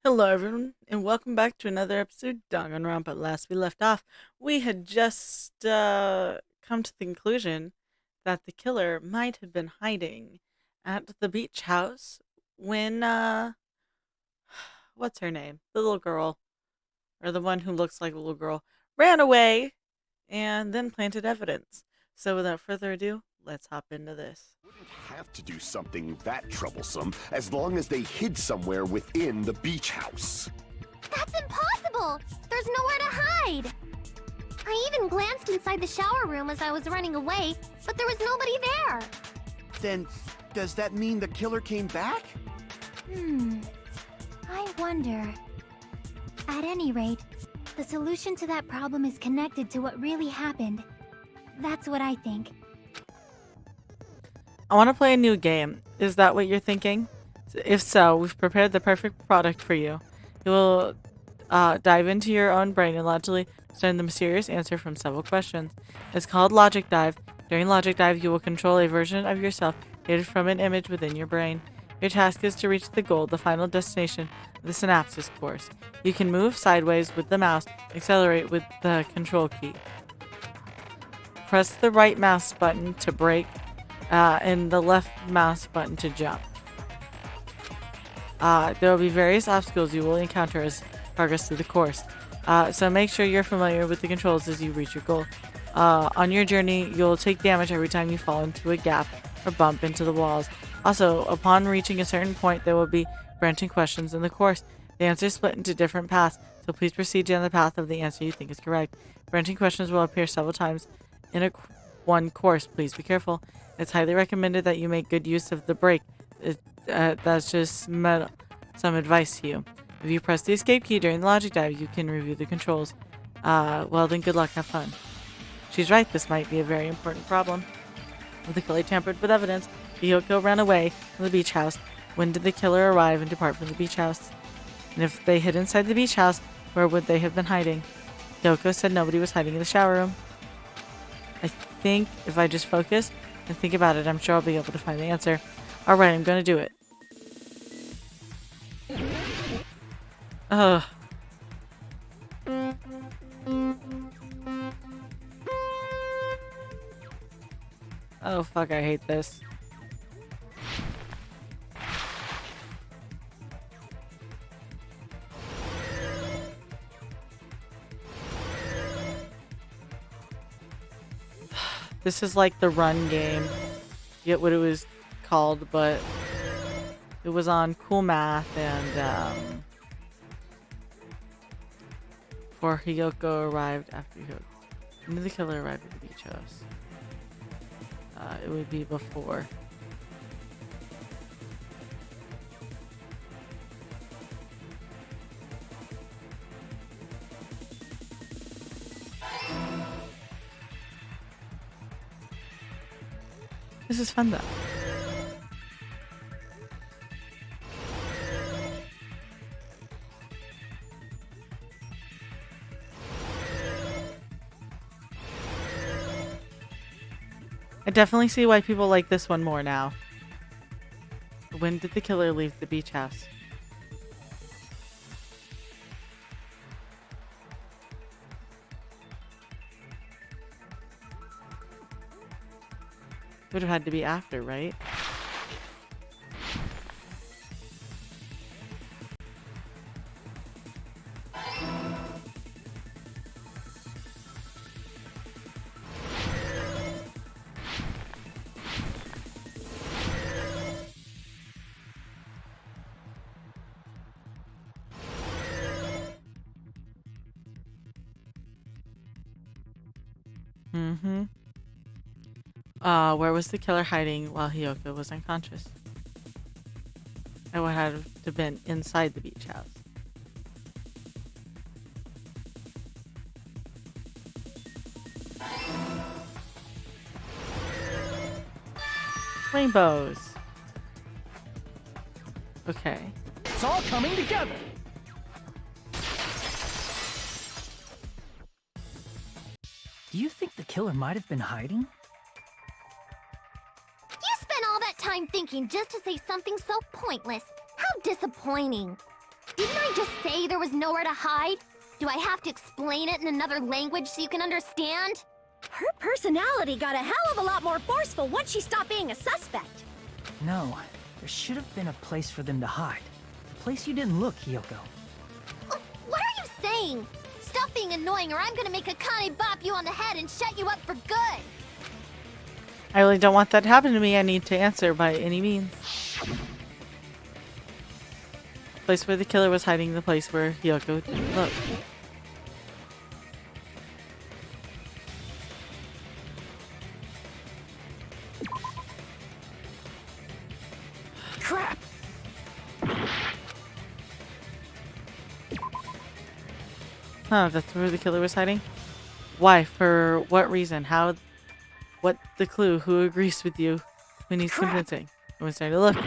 Hello, everyone, and welcome back to another episode of Danganronpa. Last we left off, we had just come to the conclusion that the killer might have been hiding at the beach house when, what's her name? The little girl, or the one who looks like a little girl, ran away and then planted evidence. So, without further ado, let's hop into this. Wouldn't have to do something that troublesome as long as they hid somewhere within the beach house. That's impossible! There's nowhere to hide! I even glanced inside the shower room as I was running away, but there was nobody there! Then, does that mean the killer came back? I wonder. At any rate, the solution to that problem is connected to what really happened. That's what I think. I want to play a new game. Is that what you're thinking? If so, we've prepared the perfect product for you. You will dive into your own brain and logically discern the mysterious answer from several questions. It's called Logic Dive. During Logic Dive, you will control a version of yourself created from an image within your brain. Your task is to reach the goal, the final destination of the synapses course. You can move sideways with the mouse, accelerate with the control key. Press the right mouse button to brake, and the left mouse button to jump. There will be various obstacles you will encounter as progress through the course. So make sure you're familiar with the controls as you reach your goal. On your journey, you'll take damage every time you fall into a gap or bump into the walls. Also, upon reaching a certain point, there will be branching questions in the course. The answers split into different paths, so please proceed down the path of the answer you think is correct. Branching questions will appear several times in one course. Please be careful. It's highly recommended that you make good use of the brake. That's just some advice to you. If you press the escape key during the logic dive, you can review the controls. Well then, good luck, have fun. She's right, this might be a very important problem. If the killer tampered with evidence, Hiyoko ran away from the beach house. When did the killer arrive and depart from the beach house? And if they hid inside the beach house, where would they have been hiding? Hiyoko said nobody was hiding in the shower room. I think if I just focus and think about it, I'm sure I'll be able to find the answer. Alright, I'm gonna do it. Ugh. Oh fuck, I hate this. This is like the run game. Get what it was called, but it was on Cool Math and before Hiyoko arrived after Hiyoko. When did the killer arrive at the beach house? It would be before. This is fun though. I definitely see why people like this one more now. When did the killer leave the beach house? Would have had to be after, right? Mm-hmm. Where was the killer hiding while Hiyoko was unconscious? It would have to have been inside the beach house. Rainbows. Okay. It's all coming together! Do you think the killer might have been hiding? You spent all that time thinking just to say something so pointless. How disappointing. Didn't I just say there was nowhere to hide? Do I have to explain it in another language so you can understand? Her personality got a hell of a lot more forceful once she stopped being a suspect. No, there should have been a place for them to hide. A place you didn't look, Hiyoko. What are you saying? Stop being annoying or I'm gonna make Akane bop you on the head and shut you up for good! I really don't want that to happen to me. I need to answer by any means. Place where the killer was hiding, the place where Hiyoko didn't look. Crap! Huh, that's where the killer was hiding? Why? For what reason? How? What the clue? Who agrees with you? Who needs convincing? Everyone's starting to look.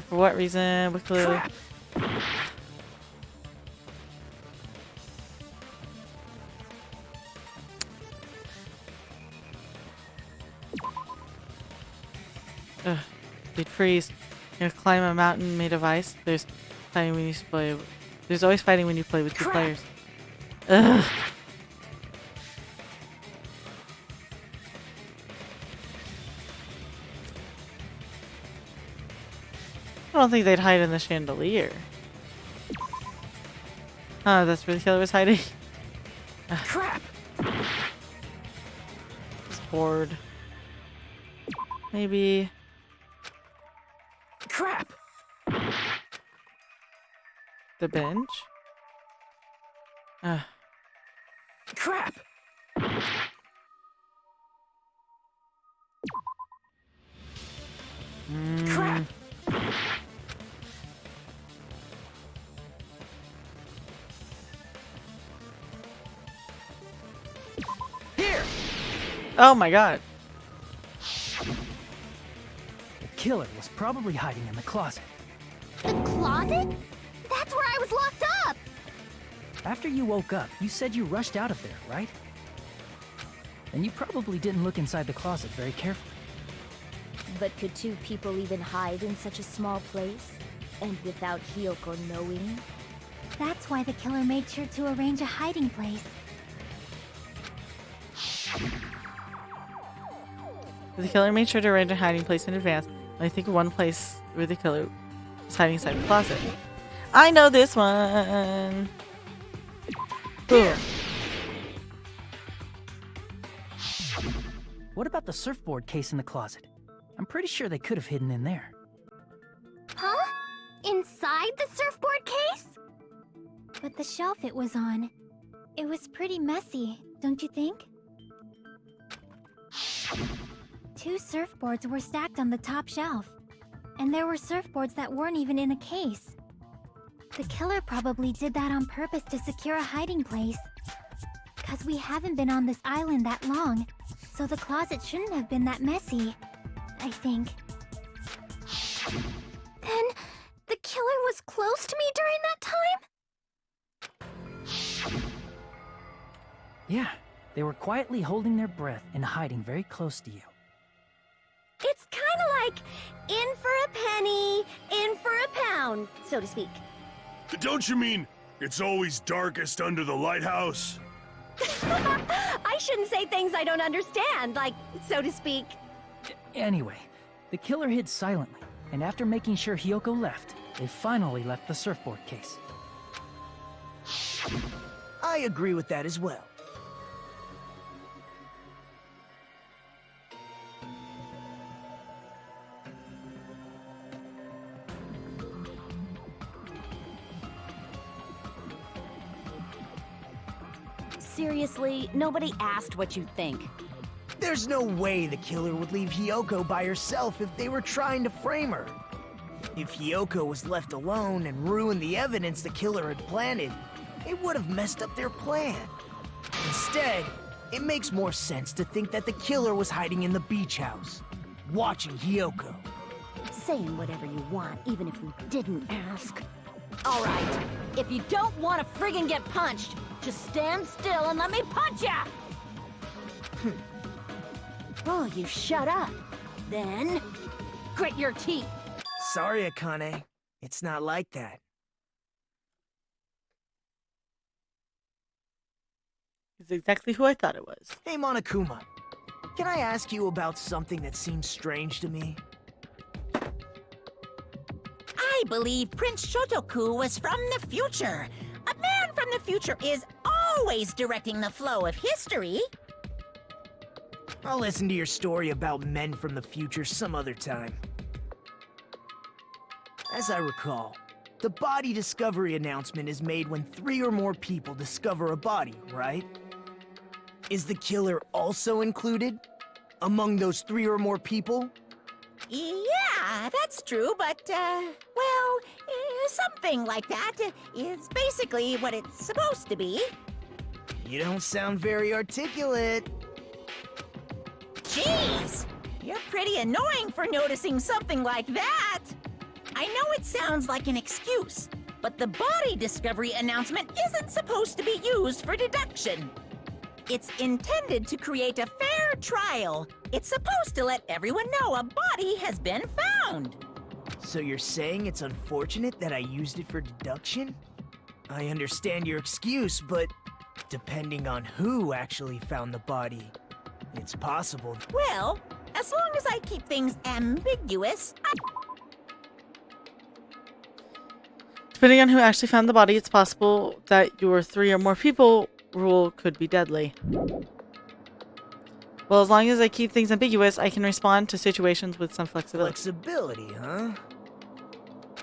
For what reason? What clue? Crap. Ugh, they'd freeze. You know, climb a mountain made of ice. There's fighting when you play. There's always fighting when you play with two players. Ugh. I don't think they'd hide in the chandelier. Oh, that's where the killer was hiding. Crap! It's bored. Maybe. Crap! The bench? Crap! Crap! Here! Oh my god. The killer was probably hiding in the closet. The closet? That's where I was locked up! After you woke up, you said you rushed out of there, right? And you probably didn't look inside the closet very carefully. But could two people even hide in such a small place? And without Hiyoko knowing? That's why the killer made sure to arrange a hiding place. The killer made sure to arrange a hiding place in advance. I think one place where the killer was hiding inside the closet. I know this one. Boom. What about the surfboard case in the closet? I'm pretty sure they could have hidden in there. Huh? Inside the surfboard case? But the shelf it was on, it was pretty messy, don't you think? Two surfboards were stacked on the top shelf, and there were surfboards that weren't even in a case. The killer probably did that on purpose to secure a hiding place. 'Cause we haven't been on this island that long, so the closet shouldn't have been that messy, I think. Then, the killer was close to me during that time? Yeah, they were quietly holding their breath and hiding very close to you. It's kinda like in for a penny, in for a pound, so to speak. Don't you mean it's always darkest under the lighthouse? I shouldn't say things I don't understand, like, so to speak. Anyway, the killer hid silently, and after making sure Hiyoko left, they finally left the surfboard case. I agree with that as well. Seriously, nobody asked what you think. There's no way the killer would leave Hiyoko by herself if they were trying to frame her. If Hiyoko was left alone and ruined the evidence the killer had planted, it would have messed up their plan. Instead, it makes more sense to think that the killer was hiding in the beach house, watching Hiyoko. Saying whatever you want, even if we didn't ask. Alright, if you don't want to friggin' get punched, just stand still and let me punch ya! Oh, you shut up. Then, grit your teeth. Sorry, Akane. It's not like that. It's exactly who I thought it was. Hey, Monokuma. Can I ask you about something that seems strange to me? I believe Prince Shotoku was from the future. A man from the future is always directing the flow of history. I'll listen to your story about men from the future some other time. As I recall, the body discovery announcement is made when 3 or more people discover a body, right? Is the killer also included among those 3 or more people? Yeah, that's true, but, well, something like that is basically what it's supposed to be. You don't sound very articulate. Jeez! You're pretty annoying for noticing something like that! I know it sounds like an excuse, but the body discovery announcement isn't supposed to be used for deduction. It's intended to create a fair trial. It's supposed to let everyone know a body has been found. So you're saying it's unfortunate that I used it for deduction? I understand your excuse, but depending on who actually found the body, it's possible. Well, as long as I keep things ambiguous, Depending on who actually found the body, it's possible that your 3 or more people rule could be deadly. Well, as long as I keep things ambiguous, I can respond to situations with some flexibility. Flexibility, huh?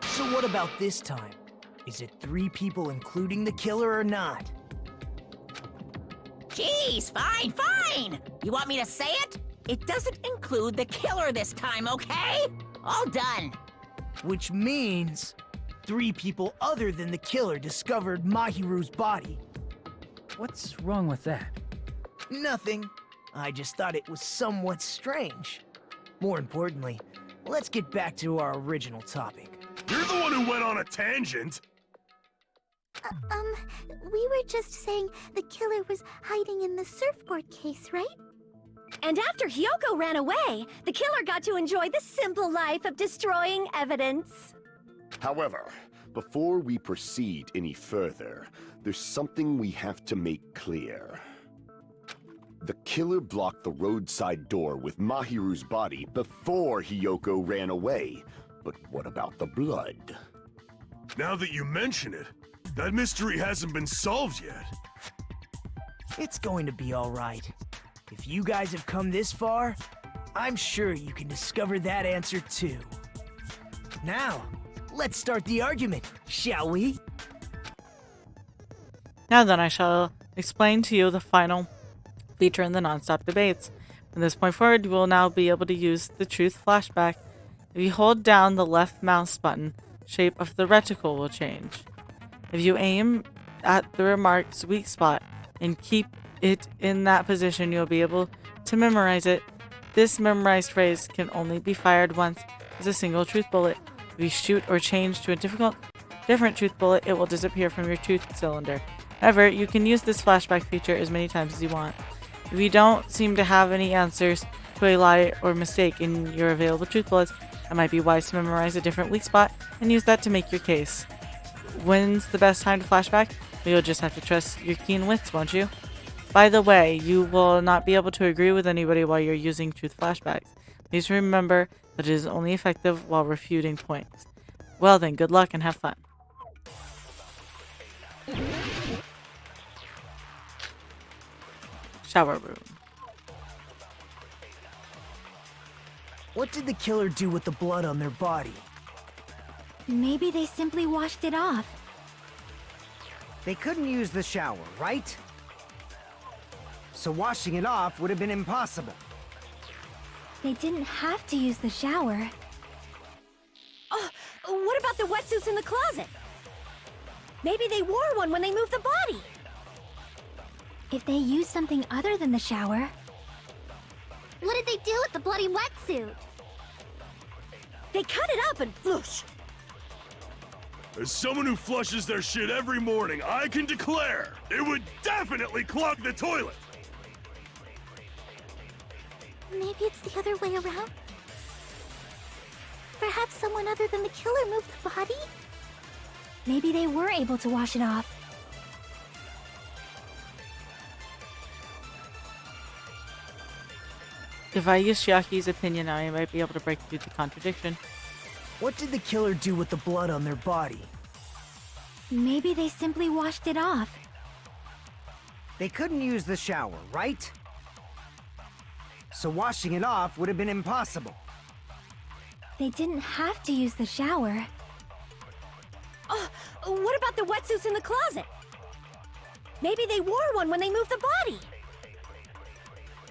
So what about this time? Is it 3 people including the killer or not? Jeez, fine! You want me to say it? It doesn't include the killer this time, okay? All done. Which means 3 people other than the killer discovered Mahiru's body. What's wrong with that? Nothing. I just thought it was somewhat strange. More importantly, let's get back to our original topic. You're the one who went on a tangent. We were just saying the killer was hiding in the surfboard case, right? And after Hyoko ran away, the killer got to enjoy the simple life of destroying evidence. However, before we proceed any further, there's something we have to make clear. The killer blocked the roadside door with Mahiru's body before Hyoko ran away. But what about the blood? Now that you mention it, that mystery hasn't been solved yet. It's going to be all right. If you guys have come this far, I'm sure you can discover that answer too. Now, let's start the argument, shall we? Now then, I shall explain to you the final feature in the non-stop debates. From this point forward, you will now be able to use the truth flashback. If you hold down the left mouse button, shape of the reticle will change. If you aim at the remark's weak spot and keep it in that position, you'll be able to memorize it. This memorized phrase can only be fired once as a single truth bullet. If you shoot or change to a different truth bullet, it will disappear from your truth cylinder. However, you can use this flashback feature as many times as you want. If you don't seem to have any answers to a lie or mistake in your available truth bullets, it might be wise to memorize a different weak spot and use that to make your case. When's the best time to flashback? You'll just have to trust your keen wits, won't you? By the way, you will not be able to agree with anybody while you're using truth flashbacks. Please remember that it is only effective while refuting points. Well then, good luck and have fun. Shower room. What did the killer do with the blood on their body? Maybe they simply washed it off. They couldn't use the shower, right? So washing it off would have been impossible. They didn't have to use the shower. Oh, what about the wetsuits in the closet? Maybe they wore one when they moved the body. If they used something other than the shower... What did they do with the bloody wetsuit? They cut it up and whoosh. As someone who flushes their shit every morning, I can declare it would definitely clog the toilet! Maybe it's the other way around? Perhaps someone other than the killer moved the body? Maybe they were able to wash it off. If I use Chiaki's opinion now, I might be able to break through the contradiction. What did the killer do with the blood on their body? Maybe they simply washed it off. They couldn't use the shower, right? So washing it off would have been impossible. They didn't have to use the shower. Oh, what about the wetsuits in the closet? Maybe they wore one when they moved the body.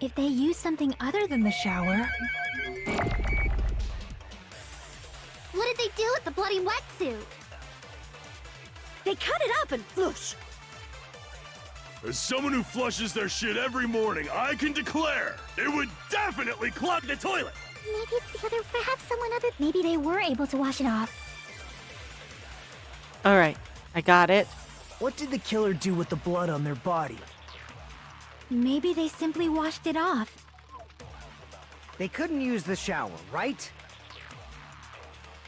If they used something other than the shower... What did they do with the bloody wetsuit? They cut it up and whoosh. As someone who flushes their shit every morning, I can declare it would definitely clog the toilet! Maybe it's the other... Perhaps someone other... Maybe they were able to wash it off. Alright, I got it. What did the killer do with the blood on their body? Maybe they simply washed it off. They couldn't use the shower, right?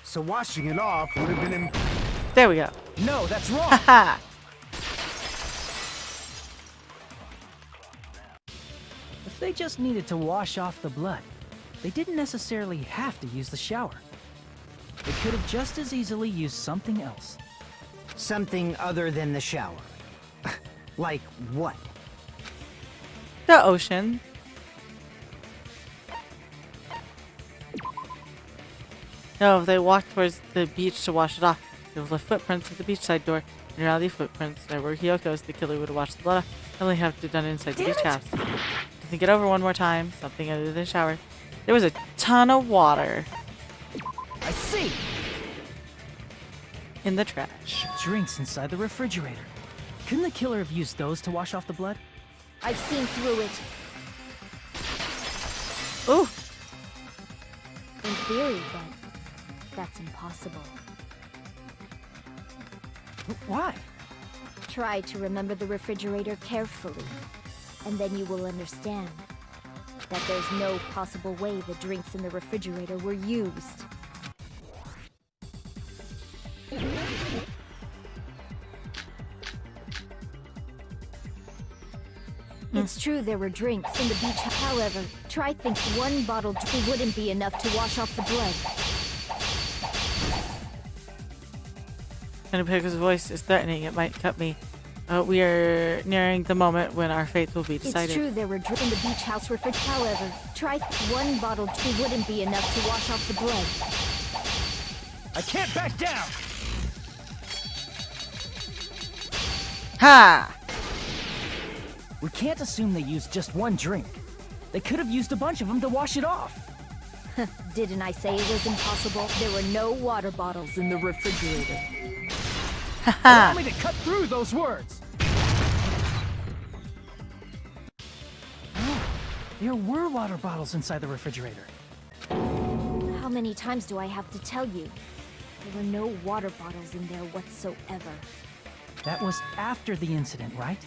So washing it off would have been There we go. No, that's wrong! Haha! If they just needed to wash off the blood, they didn't necessarily have to use the shower. They could have just as easily used something else. something other than the shower. Like what? The ocean. No, if they walked towards the beach to wash it off, they would left footprints at the beachside door. And around these footprints, there were Hyoko's. The killer would have washed the blood off. They only have to have done it inside the beach house. To think it over one more time, something other than the shower. There was a ton of water I see! in the trash. Drinks inside the refrigerator. Couldn't the killer have used those to wash off the blood? I've seen through it. Ooh, In theory, but that's impossible. Why? Try to remember the refrigerator carefully, and then you will understand that there's no possible way the drinks in the refrigerator were used. It's true there were drinks in the beach. However, try think one bottle wouldn't be enough to wash off the blood. Hanapeko's voice is threatening. It might cut me. We are nearing the moment when our fate will be decided. It's true there were drinks in the beach house refrigerator. However, try one bottle wouldn't be enough to wash off the blood. I can't back down! Ha! We can't assume they used just one drink. They could have used a bunch of them to wash it off. Didn't I say it was impossible? There were no water bottles in the refrigerator. Allow me to cut through those words. Oh, there were water bottles inside the refrigerator. How many times do I have to tell you? There were no water bottles in there whatsoever. That was after the incident, right?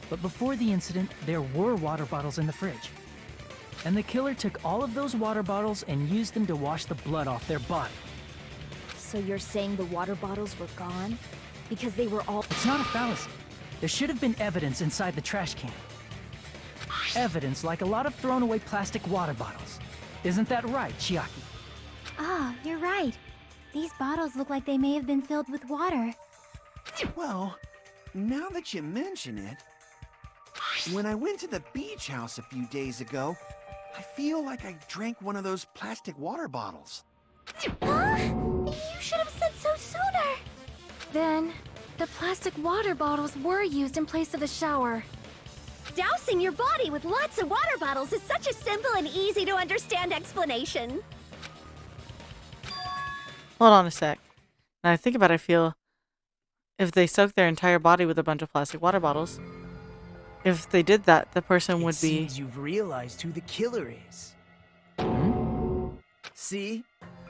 But before the incident, there were water bottles in the fridge. And the killer took all of those water bottles and used them to wash the blood off their body. So you're saying the water bottles were gone? Because they were all... It's not a fallacy. There should have been evidence inside the trash can. Evidence like a lot of thrown away plastic water bottles. Isn't that right, Chiaki? Ah, you're right. These bottles look like they may have been filled with water. Well, now that you mention it, when I went to the beach house a few days ago, I feel like I drank one of those plastic water bottles. Huh? You should have said so sooner! Then, the plastic water bottles were used in place of the shower. Dousing your body with lots of water bottles is such a simple and easy to understand explanation. Hold on a sec. Now I think about it, I feel if they soaked their entire body with a bunch of plastic water bottles, if they did that, the person would be... Seems you've realized who the killer is. See?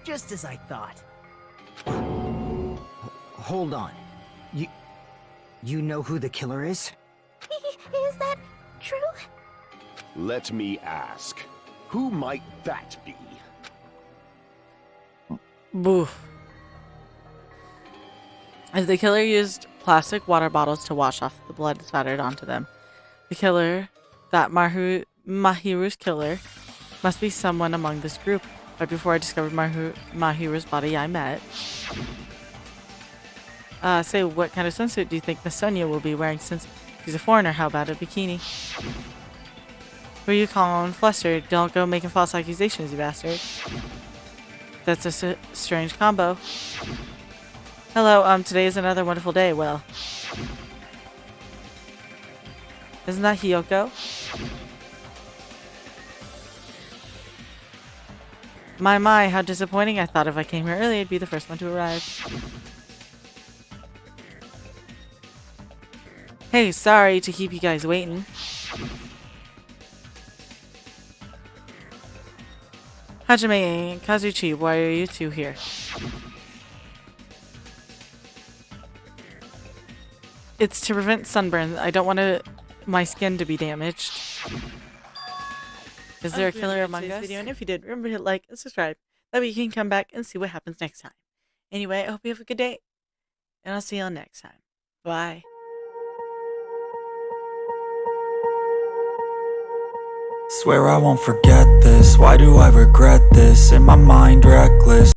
Just as I thought. Hold on. You know who the killer is? Is that true? Let me ask. Who might that be? Boof. If the killer used plastic water bottles to wash off the blood spattered onto them, the killer, that Mahiru's killer, must be someone among this group. Right before I discovered Mahiru's body, I met. Say, what kind of swimsuit do you think Miss Sonia will be wearing since she's a foreigner? How about a bikini? Who are you calling flustered? Don't go making false accusations, you bastard. That's a strange combo. Hello, today is another wonderful day. Well, isn't that Hiyoko? My, how disappointing. I thought if I came here early, I'd be the first one to arrive. Hey, sorry to keep you guys waiting. Hajime and Kazuchi, why are you two here? It's to prevent sunburn. I don't want my skin to be damaged. Is there a killer among us? Video, and if you did, remember to hit like and subscribe. That way you can come back and see what happens next time. Anyway, I hope you have a good day, and I'll see y'all next time. Bye. Swear I won't forget this. Why do I regret this? In my mind reckless.